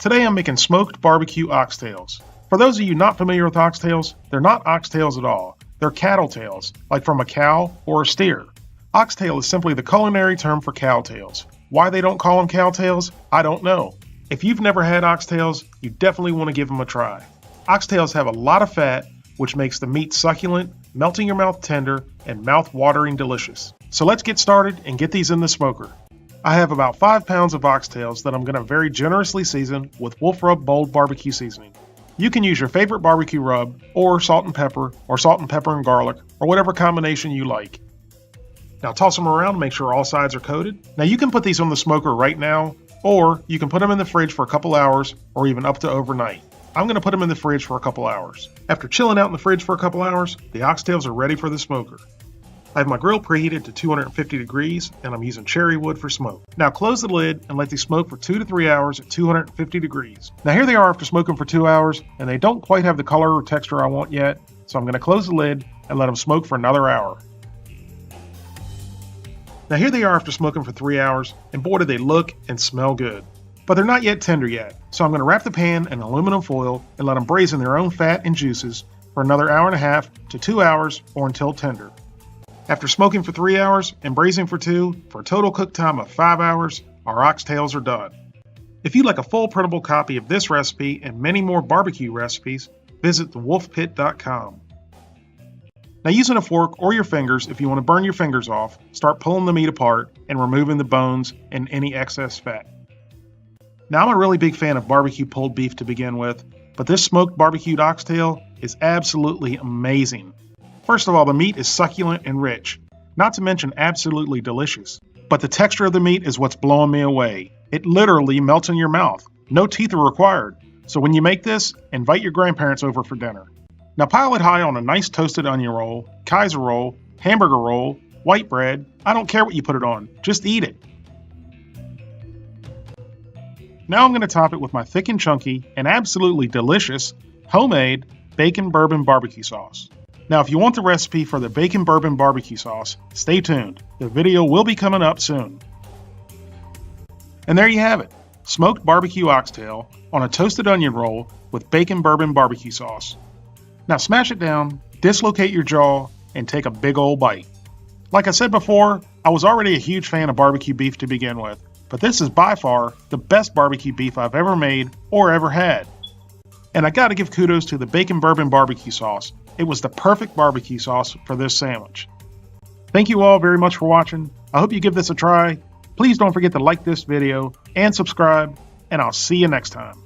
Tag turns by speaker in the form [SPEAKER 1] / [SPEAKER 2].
[SPEAKER 1] Today I'm making smoked barbecue oxtails. For those of you not familiar with oxtails, they're not oxtails at all. They're cattle tails, like from a cow or a steer. Oxtail is simply the culinary term for cow tails. Why they don't call them cow tails, I don't know. If you've never had oxtails, you definitely want to give them a try. Oxtails have a lot of fat, which makes the meat succulent, melting your mouth tender, and mouth-watering delicious. So let's get started and get these in the smoker. I have about 5 pounds of oxtails that I'm going to very generously season with Wolf Rub Bold barbecue seasoning. You can use your favorite barbecue rub, or salt and pepper and garlic, or whatever combination you like. Now toss them around and make sure all sides are coated. Now you can put these on the smoker right now, or you can put them in the fridge for a couple hours, or even up to overnight. I'm going to put them in the fridge for a couple hours. After chilling out in the fridge for a couple hours, the oxtails are ready for the smoker. I have my grill preheated to 250 degrees, and I'm using cherry wood for smoke. Now close the lid and let these smoke for 2 to 3 hours at 250 degrees. Now here they are after smoking for 2 hours, and they don't quite have the color or texture I want yet, so I'm going to close the lid and let them smoke for another hour. Now here they are after smoking for 3 hours, and boy do they look and smell good. But they're not yet tender yet, so I'm going to wrap the pan in aluminum foil and let them braise in their own fat and juices for another hour and a half to 2 hours or until tender. After smoking for 3 hours and braising for 2, for a total cook time of 5 hours, our oxtails are done. If you'd like a full printable copy of this recipe and many more barbecue recipes, visit thewolfpit.com. Now using a fork or your fingers, if you want to burn your fingers off, start pulling the meat apart and removing the bones and any excess fat. Now I'm a really big fan of barbecue pulled beef to begin with, but this smoked barbecued oxtail is absolutely amazing. First of all, the meat is succulent and rich, not to mention absolutely delicious. But the texture of the meat is what's blowing me away. It literally melts in your mouth. No teeth are required. So when you make this, invite your grandparents over for dinner. Now pile it high on a nice toasted onion roll, Kaiser roll, hamburger roll, white bread. I don't care what you put it on, just eat it. Now I'm going to top it with my thick and chunky and absolutely delicious homemade bacon bourbon barbecue sauce. Now, if you want the recipe for the bacon bourbon barbecue sauce, stay tuned. The video will be coming up soon. And there you have it, smoked barbecue oxtail on a toasted onion roll with bacon bourbon barbecue sauce. Now smash it down, dislocate your jaw, and take a big old bite. Like I said before, I was already a huge fan of barbecue beef to begin with, but this is by far the best barbecue beef I've ever made or ever had. And I gotta give kudos to the bacon bourbon barbecue sauce. It was the perfect barbecue sauce for this sandwich. Thank you all very much for watching. I hope you give this a try. Please don't forget to like this video and subscribe, and I'll see you next time.